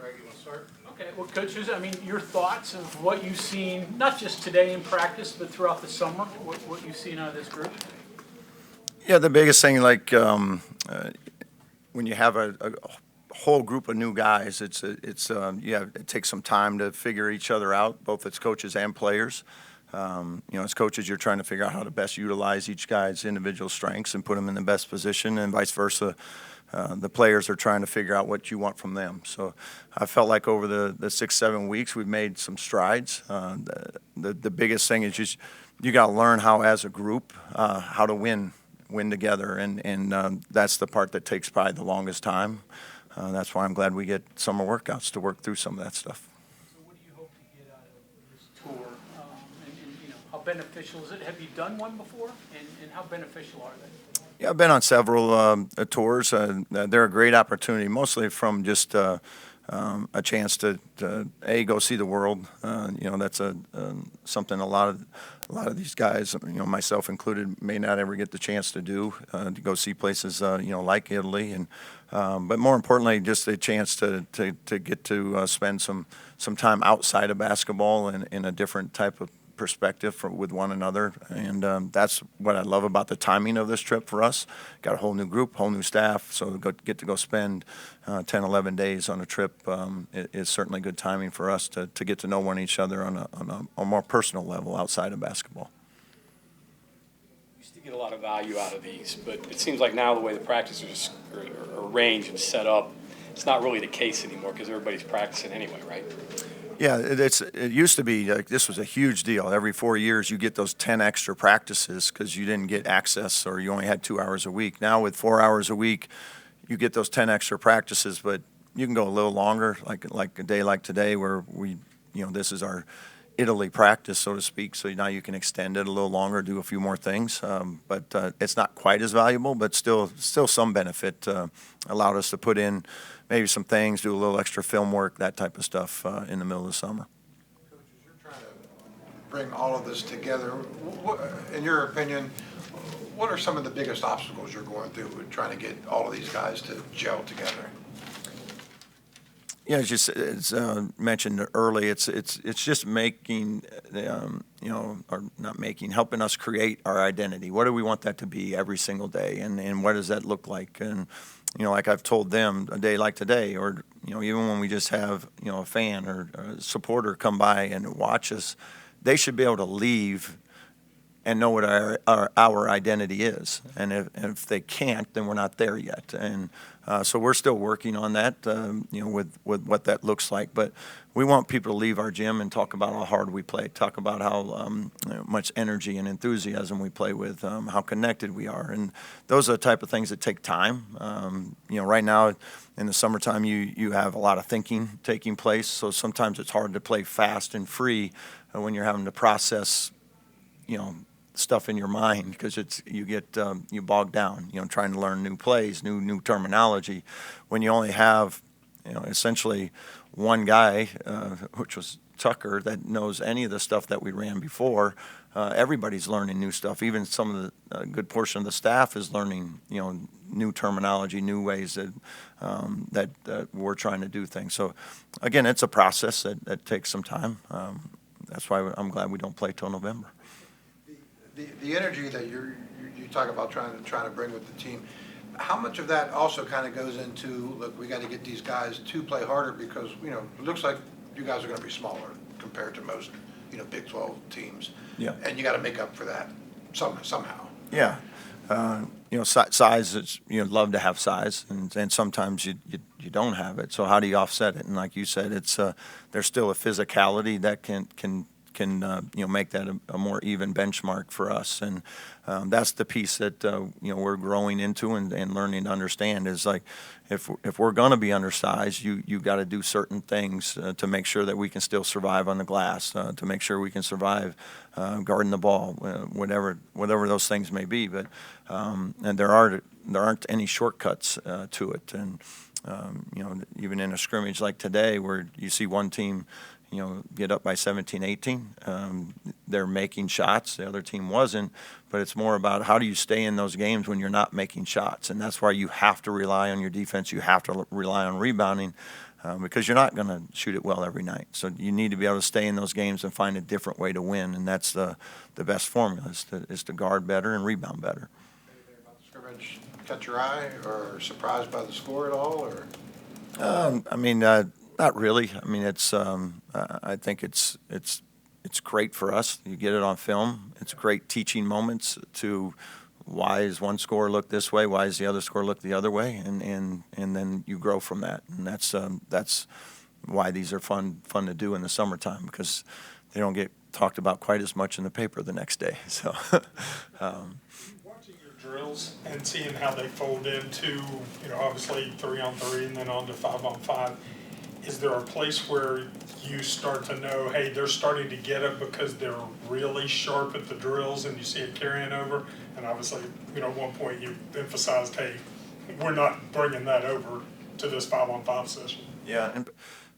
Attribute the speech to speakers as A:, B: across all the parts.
A: Greg, you want to start?
B: Okay, well, coaches, I mean, your thoughts of what you've seen, not just today in practice, but throughout the summer, what you've seen out of this group?
C: Yeah, the biggest thing, like when you have a whole group of new guys, it takes some time to figure each other out, both as coaches and players. As coaches, you're trying to figure out how to best utilize each guy's individual strengths and put them in the best position, and vice versa. The players are trying to figure out what you want from them. So I felt like over the 6-7 weeks, we've made some strides. The biggest thing is just you got to learn how, as a group, how to win together, and that's the part that takes probably the longest time. That's why I'm glad we get summer workouts to work through some of that stuff.
B: So what do you hope to get out of this tour? And how beneficial is it? Have you done one before? And how beneficial are they?
C: Yeah, I've been on several tours. They're a great opportunity, mostly from just a chance to go see the world. That's something a lot of these guys, myself included, may not ever get the chance to do, to go see places, like Italy, and but more importantly, just a chance to get to spend some time outside of basketball in a different type of perspective with one another, and that's what I love about the timing of this trip for us. Got a whole new group, whole new staff, so get to go spend 10, 11 days on a trip is certainly good timing for us to get to know one each other on a more personal level outside of basketball.
D: We used to get a lot of value out of these, but it seems like now the way the practices are arranged and set up, it's not really the case anymore because everybody's practicing anyway, right?
C: Yeah, it used to be like this was a huge deal. Every 4 years you get those 10 extra practices because you didn't get access or you only had 2 hours a week. Now with 4 hours a week, you get those 10 extra practices, but you can go a little longer, like a day like today where this is our Italy practice, so to speak. So now you can extend it a little longer, do a few more things. But it's not quite as valuable, but still some benefit. Allowed us to put in maybe some things, do a little extra film work, that type of stuff in the middle of the summer.
A: Coaches, you're trying to bring all of this together. In your opinion, what are some of the biggest obstacles you're going through with trying to get all of these guys to gel together?
C: Yeah, it's mentioned early. It's just making, or not making, helping us create our identity. What do we want that to be every single day, and what does that look like? And like I've told them, a day like today, or even when we just have a fan or a supporter come by and watch us, they should be able to leave and know what our identity is. And if they can't, then we're not there yet. And so we're still working on that, with what that looks like. But we want people to leave our gym and talk about how hard we play, talk about how much energy and enthusiasm we play with, how connected we are. And those are the type of things that take time. Right now in the summertime, you have a lot of thinking taking place. So sometimes it's hard to play fast and free when you're having to process, stuff in your mind because you get you bogged down, trying to learn new plays, new terminology, when you only have, essentially one guy, which was Tucker, that knows any of the stuff that we ran before. Everybody's learning new stuff. Even some of the good portion of the staff is learning, new terminology, new ways that we're trying to do things. So again, it's a process that takes some time. That's why I'm glad we don't play till November.
A: The energy that you talk about trying to bring with the team, how much of that also kind of goes into, look, we got to get these guys to play harder because it looks like you guys are going to be smaller compared to most Big 12 teams.
C: Yeah.
A: And you got to make up for that somehow.
C: Yeah. Size is, love to have size, and sometimes you don't have it. So how do you offset it? And like you said, it's there's still a physicality that can make that a more even benchmark for us, and that's the piece that we're growing into and learning to understand is like if we're going to be undersized, you got to do certain things to make sure that we can still survive on the glass, to make sure we can survive guarding the ball, whatever those things may be. But and there aren't any shortcuts to it, and even in a scrimmage like today where you see one team get up by 17, 18. They're making shots. The other team wasn't. But it's more about how do you stay in those games when you're not making shots. And that's why you have to rely on your defense. You have to rely on rebounding. because you're not going to shoot it well every night. So you need to be able to stay in those games and find a different way to win, and that's the best formula is to guard better and rebound better.
A: Anything about the scrimmage catch your eye or surprised by the score at all, or?
C: Not really. I mean, I think it's great for us. You get it on film. It's great teaching moments to why does one score look this way, why does the other score look the other way, and then you grow from that. And that's why these are fun to do in the summertime, because they don't get talked about quite as much in the paper the next day. So.
E: Watching your drills and seeing how they fold into, obviously 3-on-3 and then on to 5-on-5, is there a place where you start to know, hey, they're starting to get it because they're really sharp at the drills and you see it carrying over? And obviously, at one point you emphasized, hey, we're not bringing that over to this 5-on-5 session.
C: Yeah, and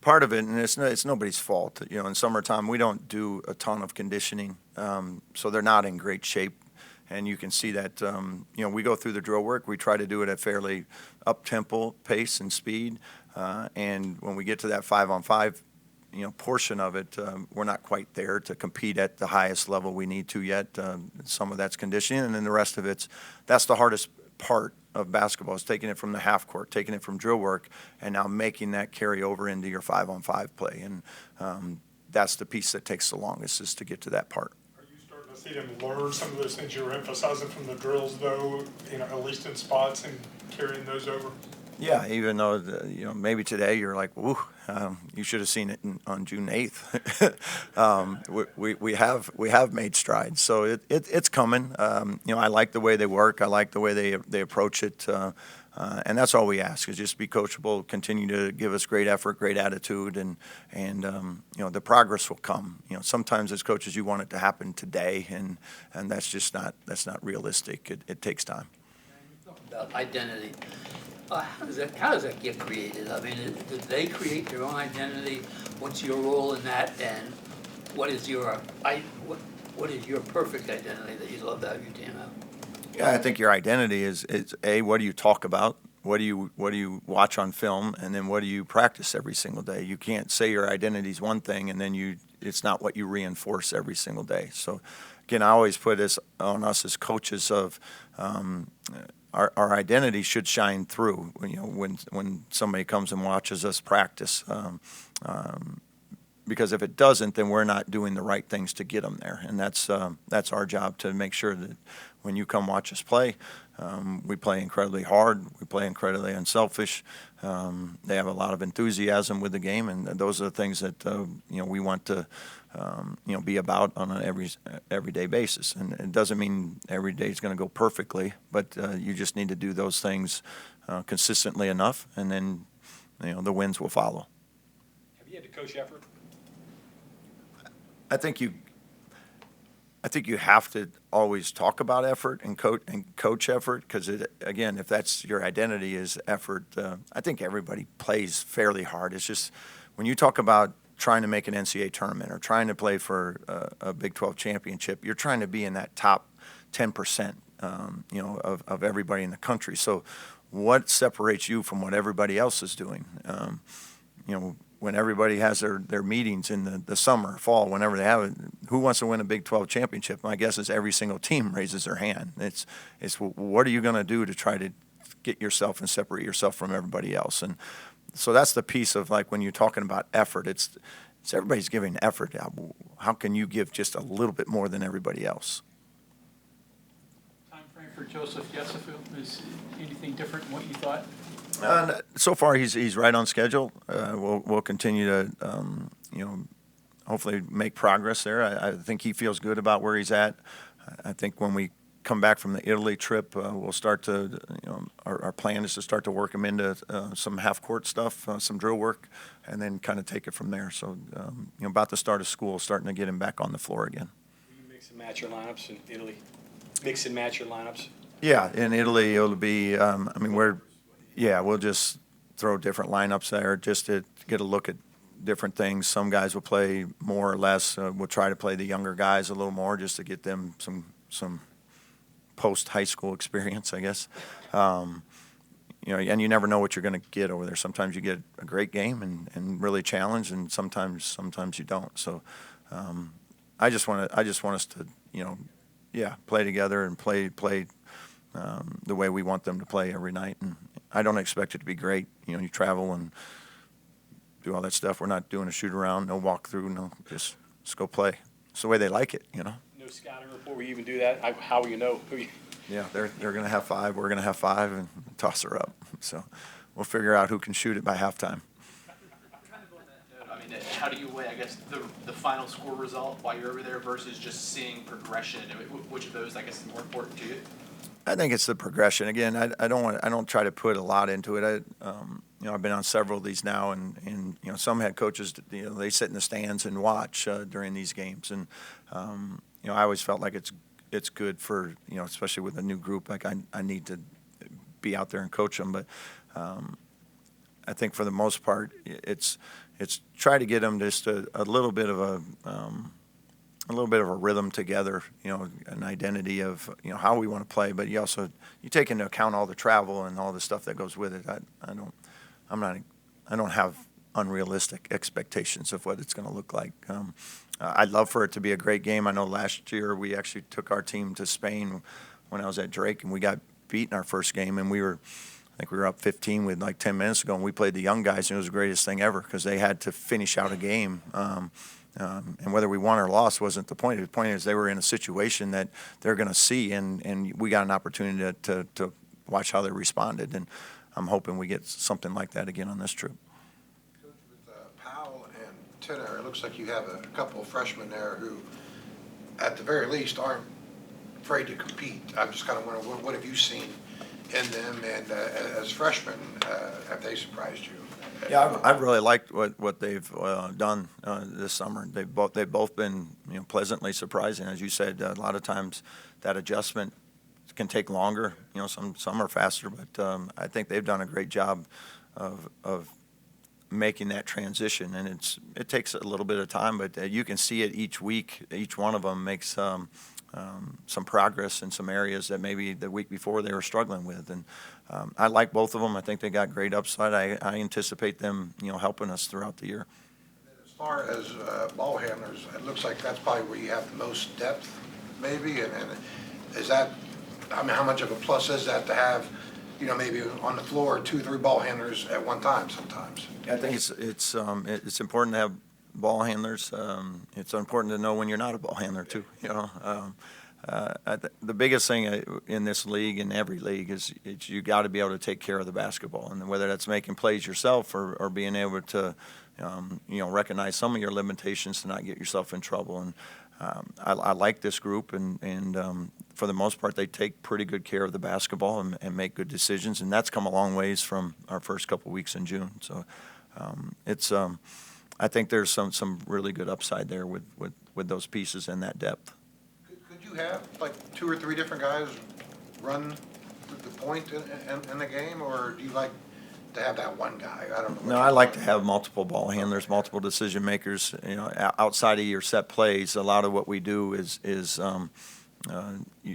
C: part of it, and it's nobody's fault. In summertime we don't do a ton of conditioning, so they're not in great shape. And you can see that, we go through the drill work. We try to do it at fairly up-tempo pace and speed. And when we get to that 5-on-5, portion of it, we're not quite there to compete at the highest level we need to yet. Some of that's conditioning, and then the rest of that's the hardest part of basketball, is taking it from the half court, taking it from drill work, and now making that carry over into your 5-on-5 play. And that's the piece that takes the longest, is to get to that part.
E: See them learn some of those things you were emphasizing from the drills, though, at least in spots, and carrying those over?
C: Yeah, even though, maybe today you're like, woo, you should have seen it on June 8th. we have made strides, so it's coming. I like the way they work. I like the way they approach it. And that's all we ask, is just be coachable, continue to give us great effort, great attitude, and the progress will come. Sometimes as coaches you want it to happen today, and that's just not realistic. It takes time.
F: About identity, how does that get created? I mean, did they create their own identity? What's your role in that, and what is your perfect identity that you'd love to have your team have?
C: Yeah, I think your identity is A, what do you talk about? What do you watch on film? And then what do you practice every single day? You can't say your identity is one thing and then it's not what you reinforce every single day. So again, I always put this on us as coaches of our identity should shine through, when somebody comes and watches us practice. Because if it doesn't, then we're not doing the right things to get them there. And that's our job, to make sure that when you come watch us play, we play incredibly hard, we play incredibly unselfish. They have a lot of enthusiasm with the game, and those are the things that we want to be about on an everyday basis. And it doesn't mean every day is going to go perfectly, but you just need to do those things consistently enough, and then the wins will follow.
D: Have you had to coach effort?
C: I think you have to always talk about effort and coach effort, because again, if that's your identity is effort, I think everybody plays fairly hard. It's just when you talk about trying to make an NCAA tournament or trying to play for a Big 12 championship, you're trying to be in that top 10%, of everybody in the country. So what separates you from what everybody else is doing? When everybody has their meetings in the summer, fall, whenever they have it, who wants to win a Big 12 championship? My guess is every single team raises their hand. It's what are you going to do to try to get yourself and separate yourself from everybody else? And so that's the piece of, like, when you're talking about effort, it's everybody's giving effort. How can you give just a little bit more than everybody else?
B: Time frame for Joseph Yesufu, is anything different than what you thought?
C: So far, he's right on schedule. We'll continue to, hopefully make progress there. I think he feels good about where he's at. I think when we come back from the Italy trip, we'll start to, our plan is to start to work him into some half-court stuff, some drill work, and then kind of take it from there. So, about the start of school, starting to get him back on the floor again.
D: Will you mix and match your lineups in Italy? Mix and match your lineups?
C: Yeah, in Italy, it'll be, we'll just throw different lineups there just to get a look at different things. Some guys will play more or less. We'll try to play the younger guys a little more just to get them some post-high school experience, I guess. and you never know what you're going to get over there. Sometimes you get a great game and really challenged, and sometimes you don't. So I just want us to, play together and play the way we want them to play every night. And I don't expect it to be great. You travel and do all that stuff. We're not doing a shoot around, no walkthrough, no, just go play. It's the way they like it.
D: No scouting report, we even do that? How will you know?
C: Yeah, they're going to have 5, we're going to have 5, and toss her up. So we'll figure out who can shoot it by halftime.
G: I mean, how do you weigh, I guess, the final score result while you're over there versus just seeing progression? I mean, which of those, I guess, is more important to you?
C: I think it's the progression. Again, I don't try to put a lot into it. I've been on several of these now, and some head coaches, they sit in the stands and watch during these games, and I always felt like it's good for, especially with a new group, like I need to be out there and coach them. But I think for the most part, it's try to get them just a little bit of a rhythm together, an identity of, how we want to play. But you take into account all the travel and all the stuff that goes with it. I don't have unrealistic expectations of what it's going to look like. I'd love for it to be a great game. I know last year we actually took our team to Spain when I was at Drake, and we got beat in our first game, and I think we were up 15 with like 10 minutes ago, and we played the young guys, and it was the greatest thing ever because they had to finish out a game. And whether we won or lost wasn't the point. The point is they were in a situation that they're going to see, and we got an opportunity to watch how they responded. And I'm hoping we get something like that again on this trip.
A: Coach, with Powell and Tinner, it looks like you have a couple of freshmen there who, at the very least, aren't afraid to compete. I'm just kind of wondering, what have you seen in them, and as freshmen, have they surprised you?
C: Yeah, I've really liked what they've done this summer. They've both been pleasantly surprising, as you said. A lot of times that adjustment can take longer. Some are faster, but I think they've done a great job of making that transition, and it takes a little bit of time, but you can see it each week. Each one of them makes some progress in some areas that maybe the week before they were struggling with. And I like both of them. I think they got great upside. I anticipate them, helping us throughout the year.
A: As far as ball handlers, it looks like that's probably where you have the most depth, maybe. And is that, how much of a plus is that to have, maybe on the floor 2-3 ball handlers at one time sometimes?
C: I think it's important to have ball handlers. It's important to know when you're not a ball handler too. The biggest thing in this league, in every league, is you got to be able to take care of the basketball, and whether that's making plays yourself or being able to, recognize some of your limitations to not get yourself in trouble. And I like this group, and for the most part, they take pretty good care of the basketball and make good decisions, and that's come a long ways from our first couple weeks in June. So I think there's some really good upside there with those pieces and that depth.
A: Could you have like 2 or 3 different guys run the point in the game, or do you like to have that one guy? I don't know.
C: No, I like to have multiple ball handlers, multiple decision makers. Outside of your set plays, a lot of what we do is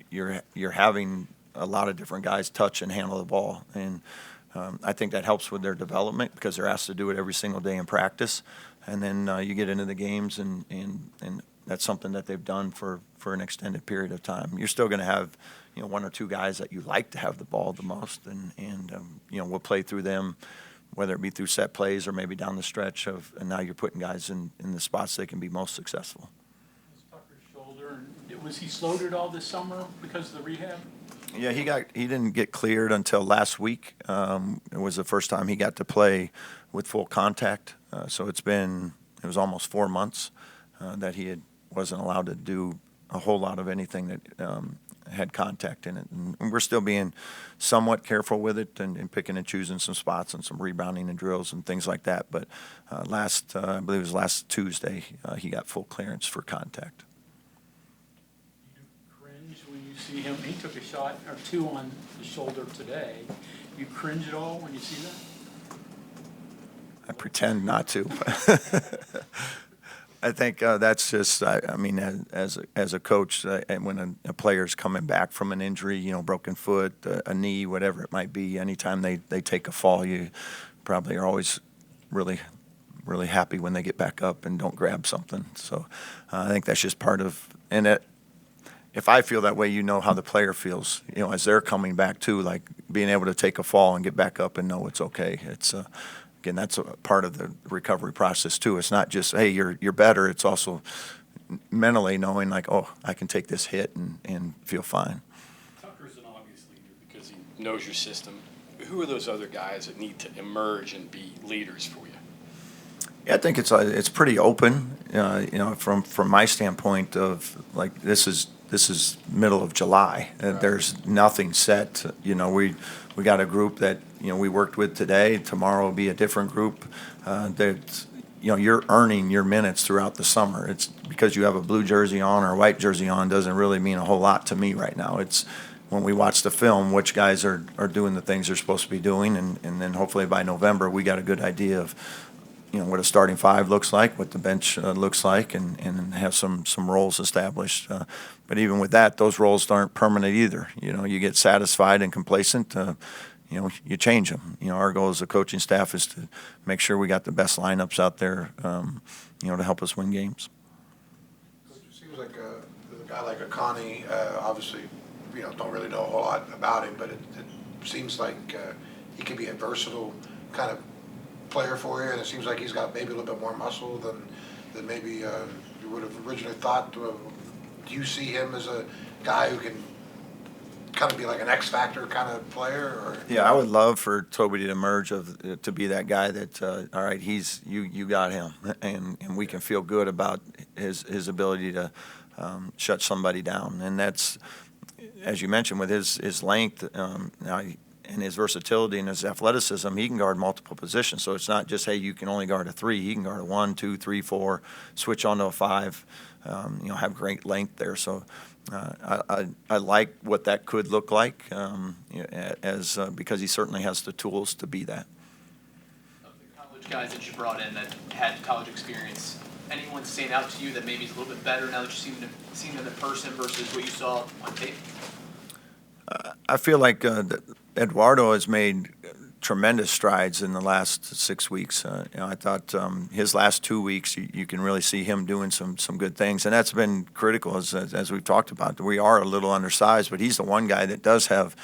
C: you're having a lot of different guys touch and handle the ball, and I think that helps with their development because they're asked to do it every single day in practice. And then you get into the games, and that's something that they've done for an extended period of time. You're still going to have 1 or 2 guys that you like to have the ball the most, and we'll play through them, whether it be through set plays or maybe down the stretch and now you're putting guys in the spots they can be most successful.
B: Tucker's shoulder, and was he slowed at all this summer because of the rehab?
C: Yeah, he didn't get cleared until last week. It was the first time he got to play with full contact. So it was almost 4 months that he wasn't allowed to do a whole lot of anything that had contact in it. And we're still being somewhat careful with it and picking and choosing some spots and some rebounding and drills and things like that. But I believe it was last Tuesday, he got full clearance for contact.
B: When you see him, he took a shot or 2 on the shoulder today. You cringe at all when you see that?
C: I pretend not to. I think that's just, I mean, as a coach, and when a player's coming back from an injury, broken foot, a knee, whatever it might be, anytime they take a fall, you probably are always really, really happy when they get back up and don't grab something. So I think that's just part of, and if I feel that way, how the player feels, as they're coming back too, like being able to take a fall and get back up and know it's okay. It's again, that's a part of the recovery process too. It's not just, hey, you're better. It's also mentally knowing like, oh, I can take this hit and feel fine.
D: Tucker's an obvious leader because he knows your system. Who are those other guys that need to emerge and be leaders for you?
C: Yeah, I think it's pretty open. From my standpoint of like this is middle of July. There's nothing set. We got a group that we worked with today. Tomorrow will be a different group. That you're earning your minutes throughout the summer. It's because you have a blue jersey on or a white jersey on doesn't really mean a whole lot to me right now. It's when we watch the film, which guys are doing the things they're supposed to be doing, and then hopefully by November we got a good idea of what a starting five looks like, what the bench looks like, and have some roles established. But even with that, those roles aren't permanent either. You get satisfied and complacent, you change them. Our goal as a coaching staff is to make sure we got the best lineups out there, to help us win games.
A: It seems like a guy like Akani, obviously, don't really know a whole lot about him, but it seems like he can be a versatile kind of player for you, and it seems like he's got maybe a little bit more muscle than maybe you would have originally thought. Do you see him as a guy who can kind of be like an X factor kind of player? Or?
C: Yeah, I would love for Toby to emerge to be that guy that all right, you got him, and we can feel good about his ability to shut somebody down, and that's, as you mentioned, with his length. And his versatility and his athleticism, he can guard multiple positions. So it's not just, hey, you can only guard a 3. He can guard a 1, 2, 3, 4, switch onto a 5, have great length there. So I like what that could look like because he certainly has the tools to be that.
G: Of the college guys that you brought in that had college experience, anyone stand out to you that maybe is a little bit better now that you've seen them in person versus what you saw on tape?
C: I feel like Eduardo has made tremendous strides in the last 6 weeks. I thought his last 2 weeks, you can really see him doing some good things, and that's been critical as we've talked about. We are a little undersized, but he's the one guy that does have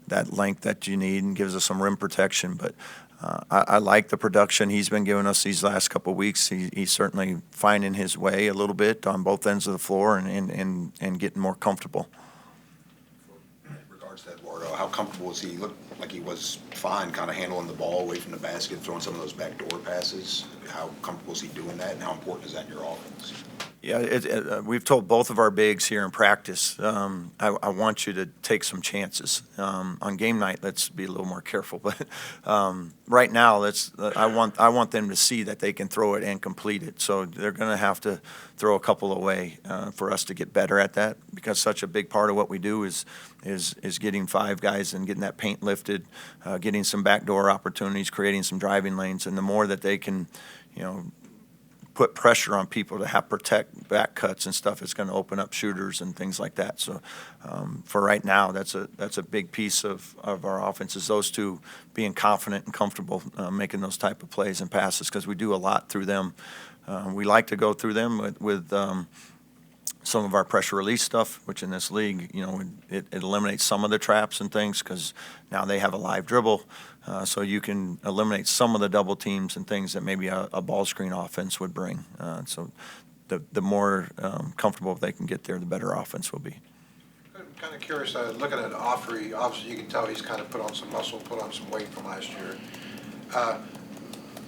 C: that length that you need and gives us some rim protection. But I like the production he's been giving us these last couple of weeks. He's certainly finding his way a little bit on both ends of the floor and getting more comfortable.
H: How comfortable was he? He looked like he was fine, kind of handling the ball away from the basket, throwing some of those backdoor passes. How comfortable is he doing that, and how important is that in your offense?
C: Yeah, we've told both of our bigs here in practice, I want you to take some chances. On game night, let's be a little more careful. But right now, I want them to see that they can throw it and complete it. So they're going to have to throw a couple away for us to get better at that, because such a big part of what we do is getting 5 guys and getting that paint lifted, getting some backdoor opportunities, creating some driving lanes. And the more that they can, put pressure on people to have protect back cuts and stuff, it's going to open up shooters and things like that. So for right now, that's a big piece of our offense, is those two being confident and comfortable making those type of plays and passes, because we do a lot through them. We like to go through them with some of our pressure release stuff, which in this league, it eliminates some of the traps and things, because now they have a live dribble. So you can eliminate some of the double teams and things that maybe a ball screen offense would bring. So the more comfortable they can get there, the better offense will be.
A: I'm kind of curious, looking at Offrey, obviously you can tell he's kind of put on some muscle, put on some weight from last year.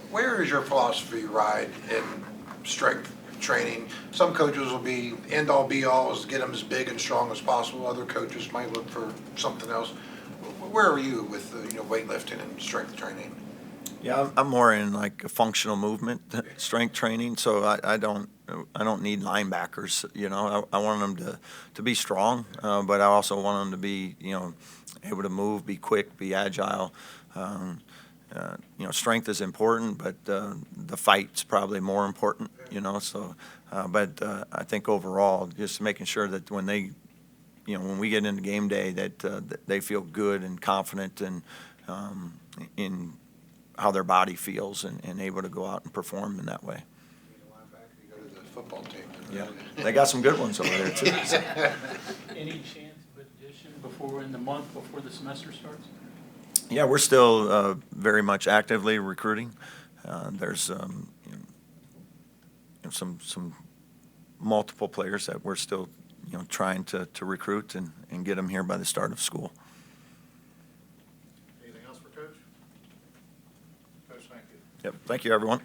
A: Where is your philosophy ride in strength training? Some coaches will be end-all be-all, is get them as big and strong as possible. Other coaches might look for something else. Where are you with weightlifting and strength training?
C: Yeah, I'm more in like a functional movement strength training. So I don't need linebackers. I want them to be strong, but I also want them to be able to move, be quick, be agile. Strength is important, but the fight's probably more important. you know, so, but I think overall, just making sure that when they, you know, when we get into game day, that they feel good and confident and in how their body feels and able to go out and perform in that way.
A: You go to the football team.
C: Yeah, they got some good ones over there too.
B: Any chance of addition before, in the month before the semester starts?
C: Yeah, we're still very much actively recruiting. There's you know, some multiple players that we're still, you know, trying to recruit and get them here by the start of school.
A: Anything else for Coach? Coach, thank you.
C: Yep, thank you, everyone.